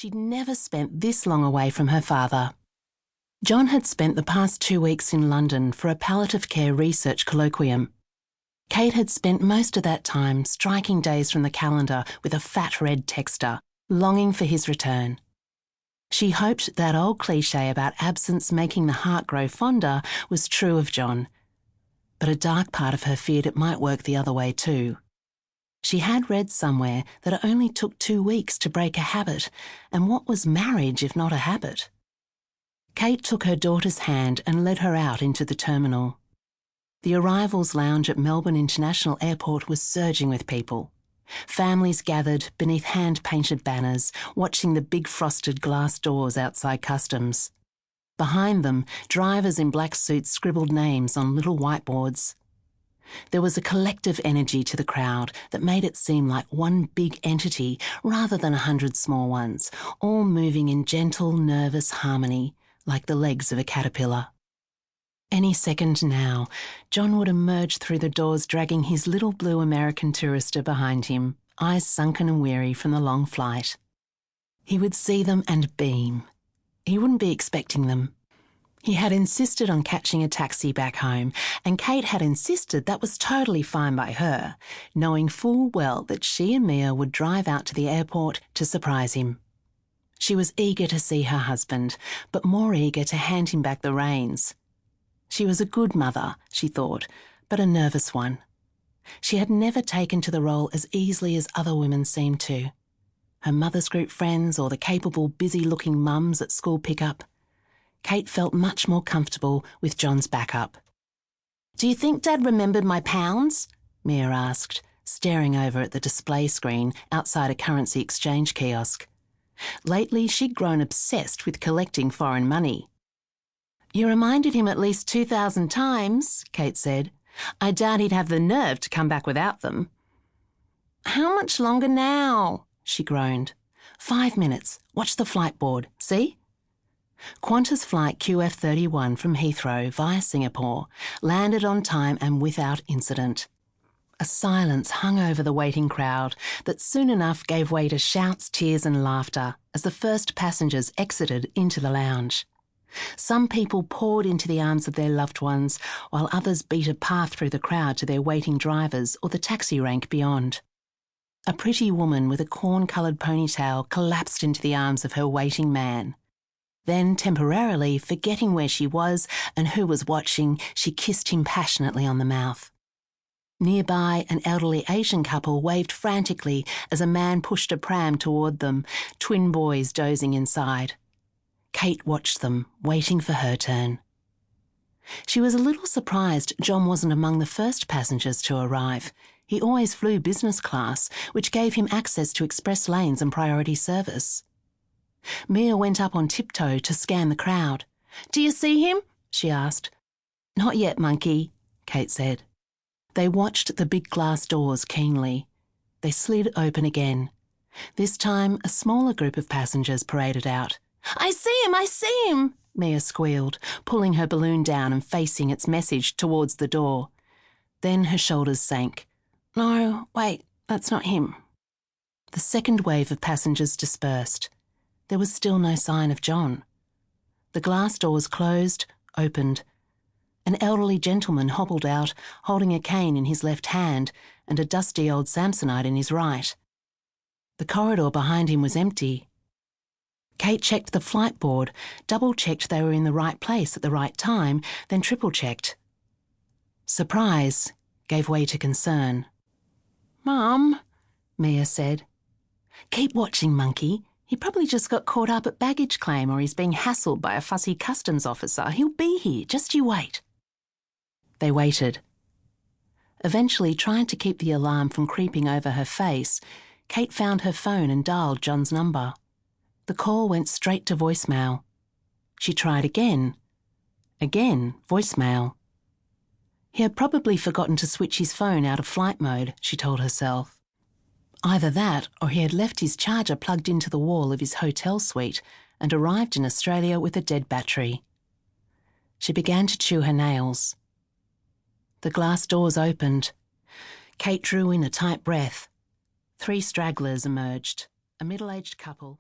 She'd never spent this long away from her father. John had spent the past 2 weeks in London for a palliative care research colloquium. Kate had spent most of that time striking days from the calendar with a fat red texter, longing for his return. She hoped that old cliché about absence making the heart grow fonder was true of John, but a dark part of her feared it might work the other way too. She had read somewhere that it only took 2 weeks to break a habit, and what was marriage if not a habit? Kate took her daughter's hand and led her out into the terminal. The arrivals lounge at Melbourne International Airport was surging with people. Families gathered beneath hand-painted banners, watching the big frosted glass doors outside customs. Behind them, drivers in black suits scribbled names on little whiteboards. There was a collective energy to the crowd that made it seem like one big entity rather than 100 small ones, all moving in gentle, nervous harmony, like the legs of a caterpillar. Any second now, John would emerge through the doors dragging his little blue American tourister behind him, eyes sunken and weary from the long flight. He would see them and beam. He wouldn't be expecting them. He had insisted on catching a taxi back home, and Kate had insisted that was totally fine by her, knowing full well that she and Mia would drive out to the airport to surprise him. She was eager to see her husband, but more eager to hand him back the reins. She was a good mother, she thought, but a nervous one. She had never taken to the role as easily as other women seemed to. Her mother's group friends or the capable, busy-looking mums at school pickup. Kate felt much more comfortable with John's backup. "Do you think Dad remembered my pounds?" Mia asked, staring over at the display screen outside a currency exchange kiosk. Lately, she'd grown obsessed with collecting foreign money. "You reminded him at least 2,000 times," Kate said. "I doubt he'd have the nerve to come back without them." "How much longer now?" she groaned. 5 minutes. Watch the flight board. See?" Qantas flight QF31 from Heathrow via Singapore landed on time and without incident. A silence hung over the waiting crowd that soon enough gave way to shouts, tears and laughter as the first passengers exited into the lounge. Some people poured into the arms of their loved ones, while others beat a path through the crowd to their waiting drivers or the taxi rank beyond. A pretty woman with a corn-coloured ponytail collapsed into the arms of her waiting man. Then, temporarily forgetting where she was and who was watching, she kissed him passionately on the mouth. Nearby, an elderly Asian couple waved frantically as a man pushed a pram toward them, twin boys dozing inside. Kate watched them, waiting for her turn. She was a little surprised John wasn't among the first passengers to arrive. He always flew business class, which gave him access to express lanes and priority service. Mia went up on tiptoe to scan the crowd. "Do you see him?" she asked. "Not yet, monkey," Kate said. They watched the big glass doors keenly. They slid open again. This time, a smaller group of passengers paraded out. "I see him! I see him!" Mia squealed, pulling her balloon down and facing its message towards the door. Then her shoulders sank. "No, wait, that's not him." The second wave of passengers dispersed. There was still no sign of John. The glass doors closed, opened. An elderly gentleman hobbled out, holding a cane in his left hand and a dusty old Samsonite in his right. The corridor behind him was empty. Kate checked the flight board, double-checked they were in the right place at the right time, then triple-checked. Surprise gave way to concern. "Mum," Mia said. "Keep watching, monkey. He probably just got caught up at baggage claim or he's being hassled by a fussy customs officer. He'll be here, just you wait." They waited. Eventually, trying to keep the alarm from creeping over her face, Kate found her phone and dialed John's number. The call went straight to voicemail. She tried again. Again, voicemail. He had probably forgotten to switch his phone out of flight mode, she told herself. Either that, or he had left his charger plugged into the wall of his hotel suite and arrived in Australia with a dead battery. She began to chew her nails. The glass doors opened. Kate drew in a tight breath. 3 stragglers emerged, a middle-aged couple.